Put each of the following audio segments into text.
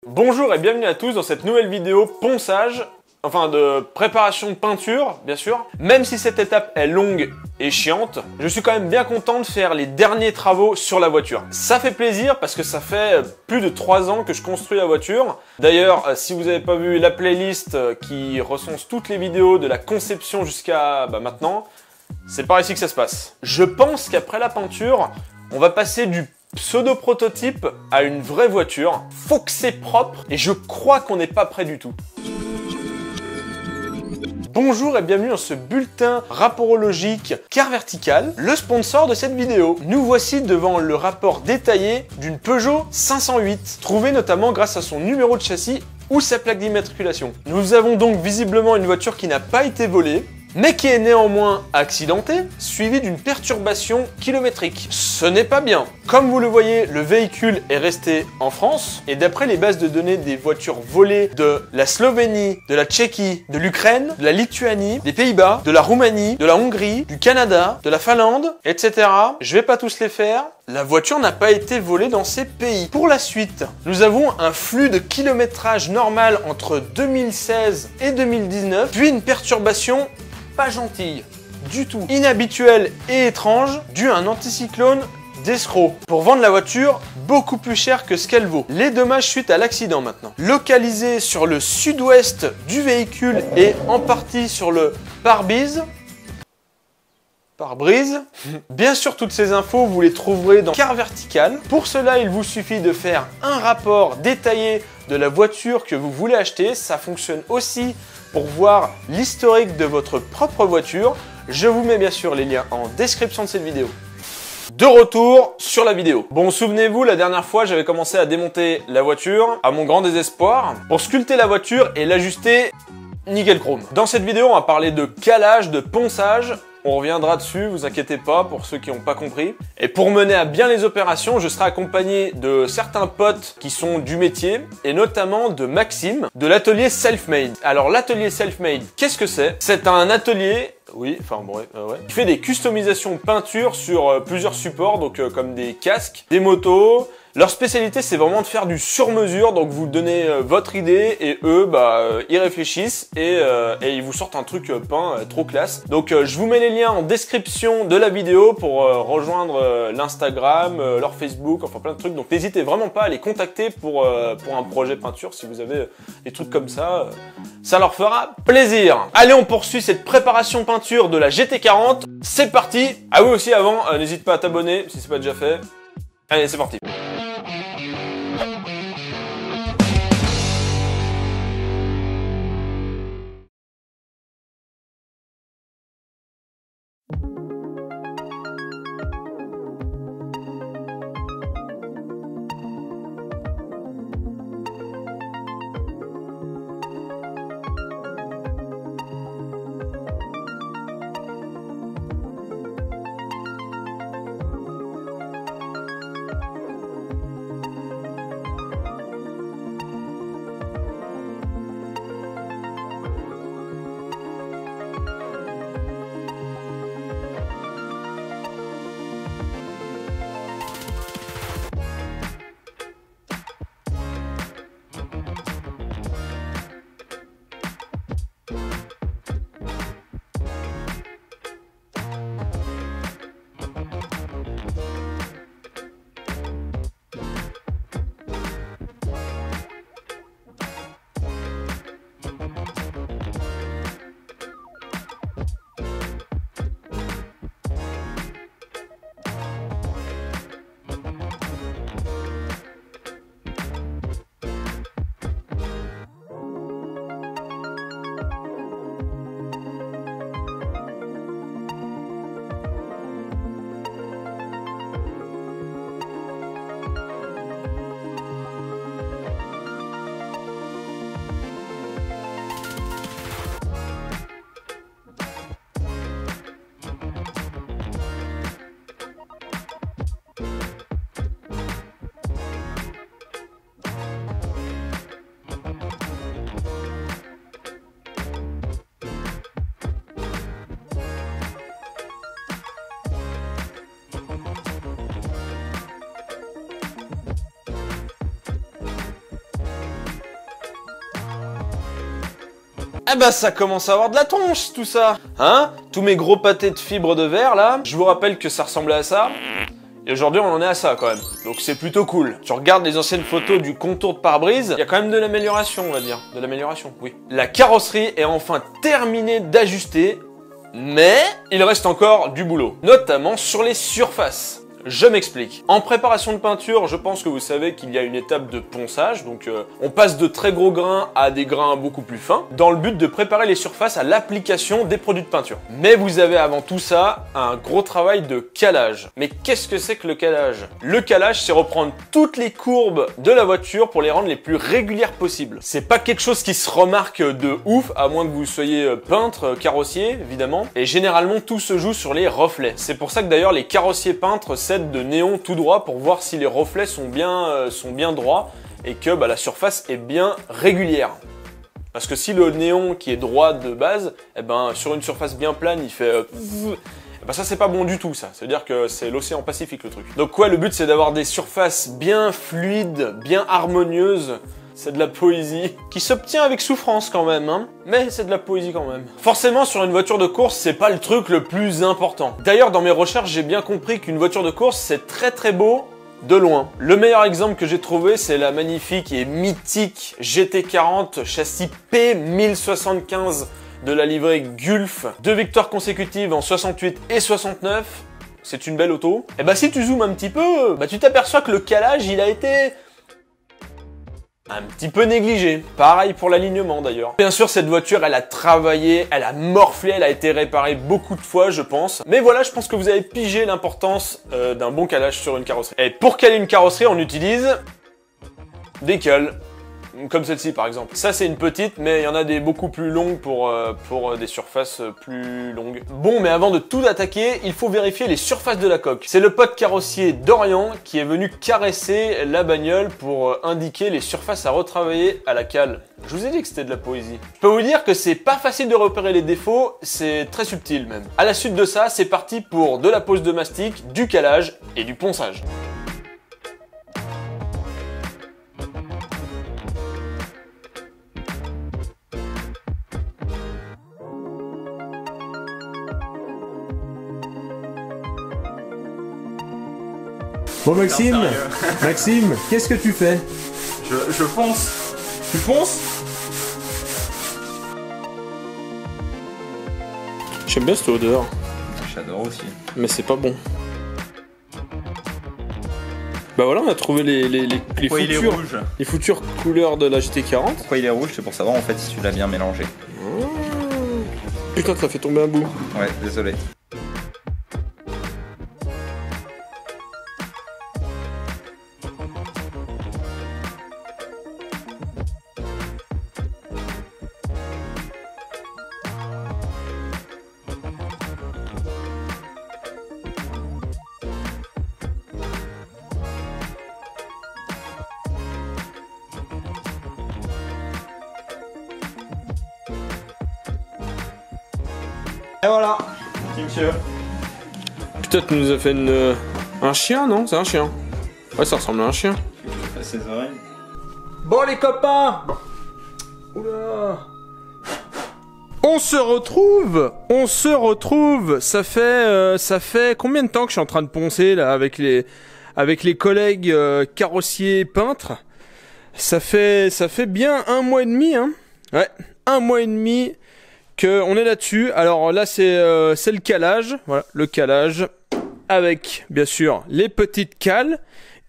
Bonjour et bienvenue à tous dans cette nouvelle vidéo ponçage, enfin de préparation de peinture, bien sûr. Même si cette étape est longue et chiante, je suis quand même bien content de faire les derniers travaux sur la voiture. Ça fait plaisir parce que ça fait plus de 3 ans que je construis la voiture. D'ailleurs, si vous n'avez pas vu la playlist qui recense toutes les vidéos de la conception jusqu'à maintenant, c'est par ici que ça se passe. Je pense qu'après la peinture, on va passer du pseudo-prototype à une vraie voiture. Faut que c'est propre et je crois qu'on n'est pas prêt du tout. Bonjour et bienvenue dans ce bulletin rapporologique Car Vertical, le sponsor de cette vidéo. Nous voici devant le rapport détaillé d'une Peugeot 508, trouvé notamment grâce à son numéro de châssis ou sa plaque d'immatriculation. Nous avons donc visiblement une voiture qui n'a pas été volée, mais qui est néanmoins accidentée, suivie d'une perturbation kilométrique. Ce n'est pas bien. Comme vous le voyez, le véhicule est resté en France, et d'après les bases de données des voitures volées de la Slovénie, de la Tchéquie, de l'Ukraine, de la Lituanie, des Pays-Bas, de la Roumanie, de la Hongrie, du Canada, de la Finlande, etc. Je vais pas tous les faire. La voiture n'a pas été volée dans ces pays. Pour la suite, nous avons un flux de kilométrage normal entre 2016 et 2019, puis une perturbation pas gentille du tout, inhabituelle et étrange, due à un anticyclone d'escroc, pour vendre la voiture beaucoup plus cher que ce qu'elle vaut. Les dommages suite à l'accident maintenant. Localisés sur le sud-ouest du véhicule et en partie sur le pare-brise. Bien sûr, toutes ces infos, vous les trouverez dans Car Vertical. Pour cela, il vous suffit de faire un rapport détaillé de la voiture que vous voulez acheter. Ça fonctionne aussi pour voir l'historique de votre propre voiture. Je vous mets bien sûr les liens en description de cette vidéo. De retour sur la vidéo. Bon, souvenez-vous, la dernière fois, j'avais commencé à démonter la voiture, à mon grand désespoir, pour sculpter la voiture et l'ajuster nickel chrome. Dans cette vidéo, on va parler de calage, de ponçage. On reviendra dessus, vous inquiétez pas pour ceux qui n'ont pas compris. Et pour mener à bien les opérations, je serai accompagné de certains potes qui sont du métier, et notamment de Maxime, de l'atelier Selfmade. Alors l'atelier Selfmade, qu'est-ce que c'est? C'est un atelier, oui, enfin bon, ouais, qui fait des customisations peinture sur plusieurs supports, donc comme des casques, des motos. Leur spécialité, c'est vraiment de faire du sur-mesure, donc vous donnez votre idée et eux, ils réfléchissent et ils vous sortent un truc peint trop classe. Donc je vous mets les liens en description de la vidéo pour rejoindre l'Instagram, leur Facebook, enfin plein de trucs. Donc n'hésitez vraiment pas à les contacter pour un projet peinture si vous avez des trucs comme ça. Ça leur fera plaisir. Allez, on poursuit cette préparation peinture de la GT40. C'est parti. Ah oui aussi avant, n'hésite pas à t'abonner si c'est pas déjà fait. Allez, c'est parti. Ah bah ça commence à avoir de la tronche tout ça. Hein? Tous mes gros pâtés de fibres de verre là, je vous rappelle que ça ressemblait à ça. Et aujourd'hui on en est à ça quand même. Donc c'est plutôt cool. Tu regardes les anciennes photos du contour de pare-brise, il y a quand même de l'amélioration on va dire. De l'amélioration, oui. La carrosserie est enfin terminée d'ajuster. Mais il reste encore du boulot, notamment sur les surfaces. Je m'explique. En préparation de peinture, je pense que vous savez qu'il y a une étape de ponçage, donc on passe de très gros grains à des grains beaucoup plus fins, dans le but de préparer les surfaces à l'application des produits de peinture. Mais vous avez avant tout ça un gros travail de calage. Mais qu'est-ce que c'est que le calage? Le calage, c'est reprendre toutes les courbes de la voiture pour les rendre les plus régulières possibles. C'est pas quelque chose qui se remarque de ouf, à moins que vous soyez peintre, carrossier, évidemment. Et généralement, tout se joue sur les reflets. C'est pour ça que d'ailleurs, les carrossiers peintres de néon tout droit pour voir si les reflets sont bien droits et que la surface est bien régulière. Parce que si le néon qui est droit de base, sur une surface bien plane, il fait... ça c'est pas bon du tout ça, c'est-à-dire que c'est l'océan Pacifique le truc. Donc ouais, le but c'est d'avoir des surfaces bien fluides, bien harmonieuses. C'est de la poésie qui s'obtient avec souffrance quand même, hein. Mais c'est de la poésie quand même. Forcément, sur une voiture de course, c'est pas le truc le plus important. D'ailleurs, dans mes recherches, j'ai bien compris qu'une voiture de course, c'est très très beau de loin. Le meilleur exemple que j'ai trouvé, c'est la magnifique et mythique GT40 châssis P1075 de la livrée Gulf. 2 victoires consécutives en 68 et 69. C'est une belle auto. Et si tu zoomes un petit peu, tu t'aperçois que le calage, il a été... un petit peu négligé. Pareil pour l'alignement d'ailleurs. Bien sûr, cette voiture, elle a travaillé, elle a morflé, elle a été réparée beaucoup de fois, je pense. Mais voilà, je pense que vous avez pigé l'importance d'un bon calage sur une carrosserie. Et pour caler une carrosserie, on utilise des cales. Comme celle-ci par exemple. Ça c'est une petite, mais il y en a des beaucoup plus longues pour des surfaces plus longues. Bon, mais avant de tout attaquer, il faut vérifier les surfaces de la coque. C'est le pote carrossier Dorian qui est venu caresser la bagnole pour indiquer les surfaces à retravailler à la cale. Je vous ai dit que c'était de la poésie. Je peux vous dire que c'est pas facile de repérer les défauts, c'est très subtil même. À la suite de ça, c'est parti pour de la pose de mastic, du calage et du ponçage. Bon Maxime, qu'est-ce que tu fais? Je ponce. Tu ponces? J'aime bien cette odeur. J'adore aussi. Mais c'est pas bon. Bah voilà, on a trouvé les futures couleurs de la GT40. Pourquoi il est rouge? C'est pour savoir en fait si tu l'as bien mélangé. Putain, ça fait tomber un bout. Ouais, désolé. Et voilà, petit monsieur. Putain, tu nous as fait un chien, non? C'est un chien. Ouais, ça ressemble à un chien. À ses oreilles. Bon les copains. Oula. On se retrouve. Ça fait combien de temps que je suis en train de poncer là avec les collègues carrossiers peintres? Ça fait bien 1 mois et demi, hein. Ouais, 1 mois et demi que on est là-dessus. Alors là c'est le calage, voilà, le calage avec bien sûr les petites cales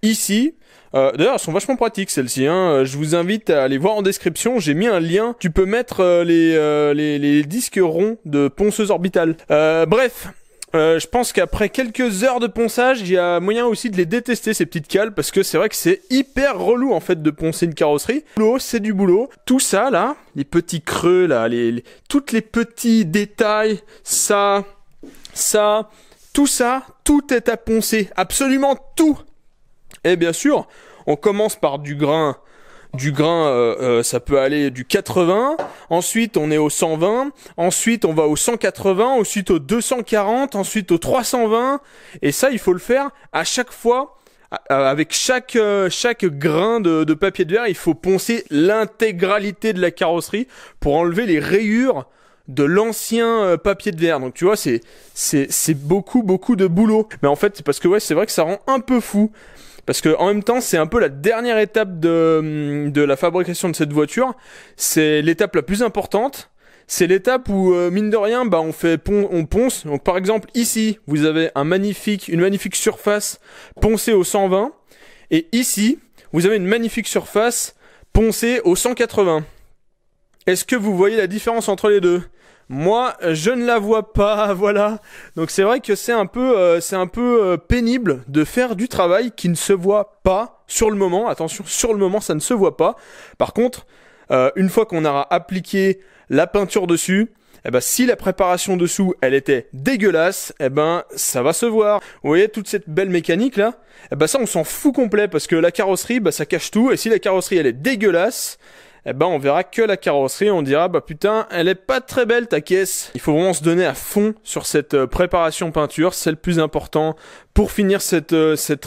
ici. D'ailleurs, elles sont vachement pratiques celles-ci, hein. Je vous invite à aller voir en description, j'ai mis un lien. Tu peux mettre les disques ronds de ponceuse orbitale. Bref, je pense qu'après quelques heures de ponçage, il y a moyen aussi de les détester ces petites cales, parce que c'est vrai que c'est hyper relou en fait de poncer une carrosserie. Boulot, c'est du boulot. Tout ça là, les petits creux là, toutes les petits détails, ça, tout ça, tout est à poncer, absolument tout. Et bien sûr, on commence par du grain, ça peut aller du 80, ensuite on est au 120, ensuite on va au 180, ensuite au 240, ensuite au 320, et ça il faut le faire à chaque fois avec chaque grain de papier de verre, il faut poncer l'intégralité de la carrosserie pour enlever les rayures de l'ancien papier de verre. Donc tu vois, c'est beaucoup de boulot. Mais en fait, c'est parce que ouais, c'est vrai que ça rend un peu fou. Parce que en même temps, c'est un peu la dernière étape de la fabrication de cette voiture. C'est l'étape la plus importante. C'est l'étape où, mine de rien, bah, on ponce. Donc, par exemple, ici, vous avez une magnifique surface poncée au 120. Et ici, vous avez une magnifique surface poncée au 180. Est-ce que vous voyez la différence entre les deux? Moi, je ne la vois pas, voilà. Donc c'est vrai que c'est un peu pénible de faire du travail qui ne se voit pas sur le moment. Attention, sur le moment, ça ne se voit pas. Par contre, une fois qu'on aura appliqué la peinture dessus, eh ben, si la préparation dessous, elle était dégueulasse, eh ben, ça va se voir. Vous voyez toute cette belle mécanique là? Eh ben, ça, on s'en fout complet parce que la carrosserie, bah, ça cache tout. Et si la carrosserie, elle est dégueulasse, eh ben on verra que la carrosserie, on dira bah putain, elle est pas très belle ta caisse. Il faut vraiment se donner à fond sur cette préparation peinture, c'est le plus important pour finir cette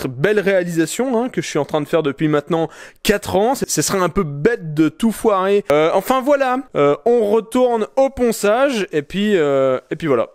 belle réalisation que je suis en train de faire depuis maintenant 4 ans. Ce serait un peu bête de tout foirer. Enfin voilà, on retourne au ponçage et puis voilà.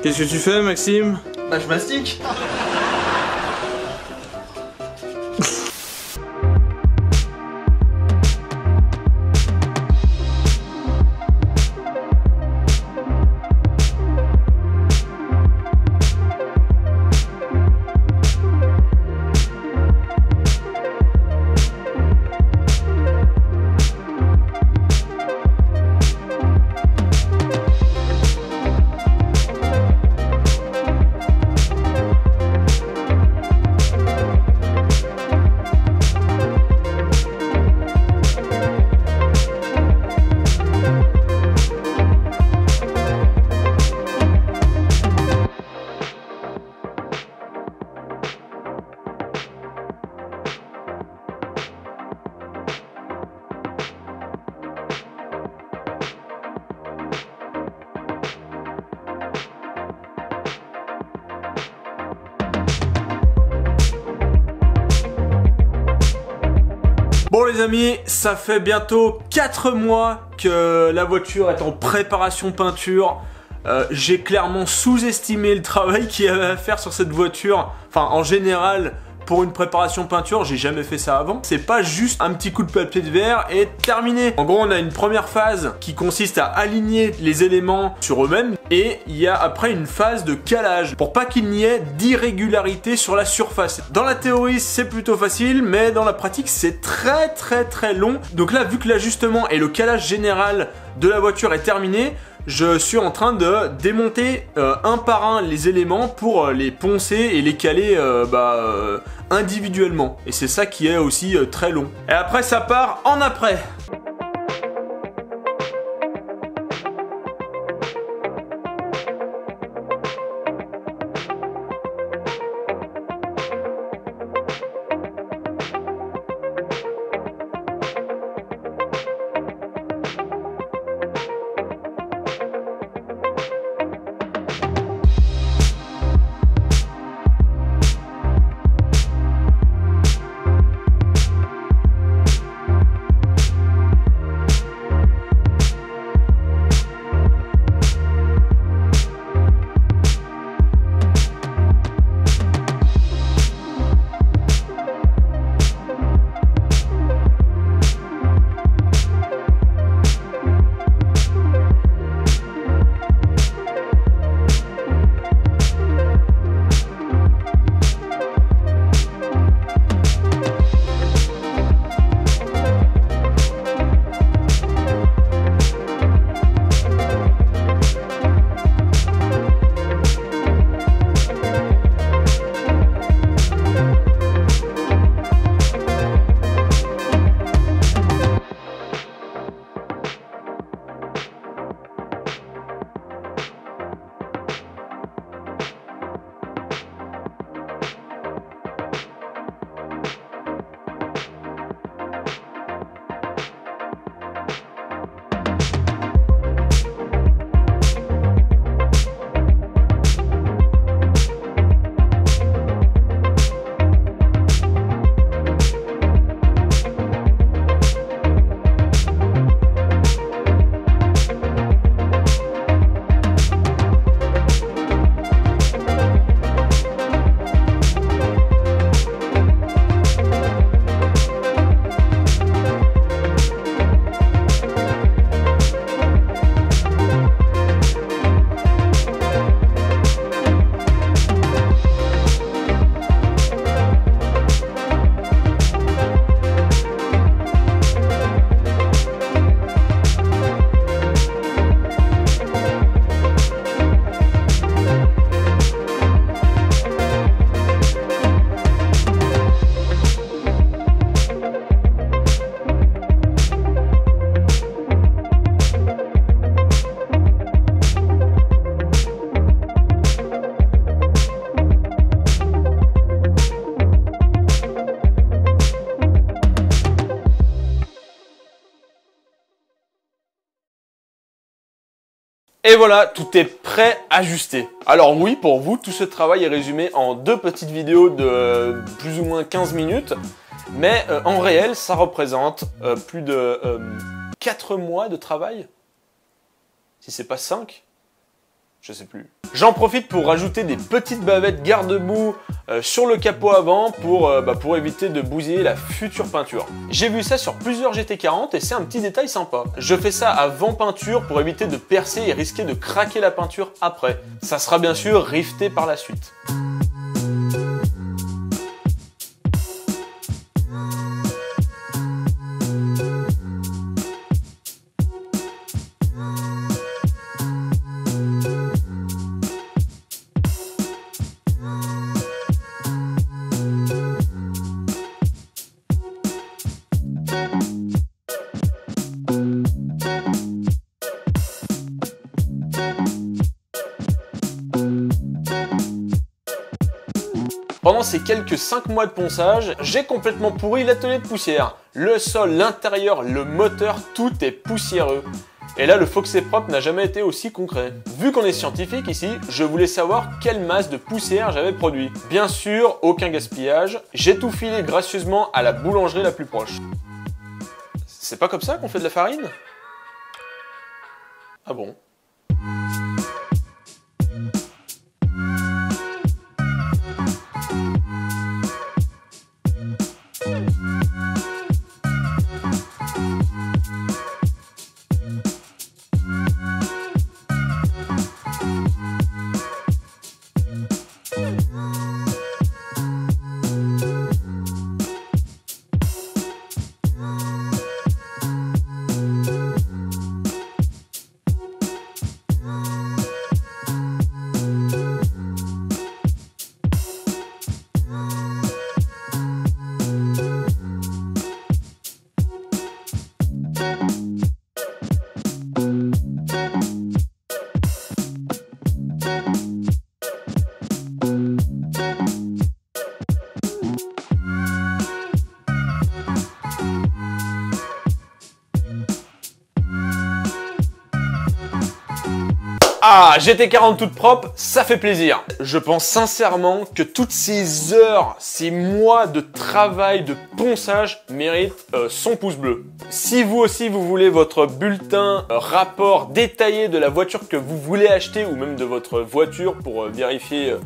Qu'est-ce que tu fais, Maxime? Bah je mastique. Bon les amis, ça fait bientôt 4 mois que la voiture est en préparation peinture. J'ai clairement sous-estimé le travail qu'il y avait à faire sur cette voiture. Enfin en général, pour une préparation peinture, j'ai jamais fait ça avant. C'est pas juste un petit coup de papier de verre et terminé. En gros, on a une première phase qui consiste à aligner les éléments sur eux-mêmes et il y a après une phase de calage pour pas qu'il n'y ait d'irrégularité sur la surface. Dans la théorie, c'est plutôt facile, mais dans la pratique, c'est très long. Donc là, vu que l'ajustement et le calage général de la voiture est terminé, je suis en train de démonter un par un les éléments pour les poncer et les caler individuellement. Et c'est ça qui est aussi très long. Et après ça part en après. Et voilà, tout est prêt à ajuster. Alors oui, pour vous, tout ce travail est résumé en 2 petites vidéos de plus ou moins 15 minutes. Mais en réel, ça représente plus de 4 mois de travail. Si c'est pas 5, je sais plus. J'en profite pour rajouter des petites bavettes garde-boue sur le capot avant pour éviter de bousiller la future peinture. J'ai vu ça sur plusieurs GT40 et c'est un petit détail sympa. Je fais ça avant peinture pour éviter de percer et risquer de craquer la peinture après. Ça sera bien sûr rifté par la suite. Pendant ces quelques 5 mois de ponçage, j'ai complètement pourri l'atelier de poussière. Le sol, l'intérieur, le moteur, tout est poussiéreux. Et là, le Foxé propre n'a jamais été aussi concret. Vu qu'on est scientifique ici, je voulais savoir quelle masse de poussière j'avais produit. Bien sûr, aucun gaspillage. J'ai tout filé gracieusement à la boulangerie la plus proche. C'est pas comme ça qu'on fait de la farine? Ah bon? Ah, GT40 toute propre, ça fait plaisir. Je pense sincèrement que toutes ces heures, ces mois de travail, de ponçage méritent son pouce bleu. Si vous aussi vous voulez votre bulletin rapport détaillé de la voiture que vous voulez acheter ou même de votre voiture pour vérifier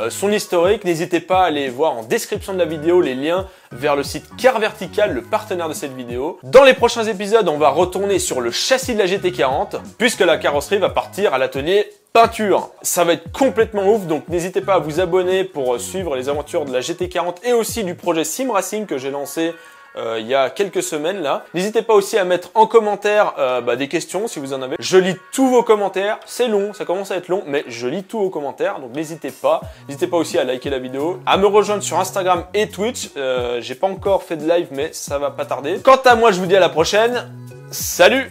son historique, n'hésitez pas à aller voir en description de la vidéo les liens vers le site Car Vertical, le partenaire de cette vidéo. Dans les prochains épisodes, on va retourner sur le châssis de la GT40 puisque la carrosserie va partir à l'atelier peinture. Ça va être complètement ouf, donc n'hésitez pas à vous abonner pour suivre les aventures de la GT40 et aussi du projet Sim Racing que j'ai lancé il y a quelques semaines là. N'hésitez pas aussi à mettre en commentaire des questions si vous en avez. Je lis tous vos commentaires, c'est long, ça commence à être long, mais je lis tous vos commentaires, donc n'hésitez pas. N'hésitez pas aussi à liker la vidéo, à me rejoindre sur Instagram et Twitch. J'ai pas encore fait de live, mais ça va pas tarder. Quant à moi, je vous dis à la prochaine. Salut!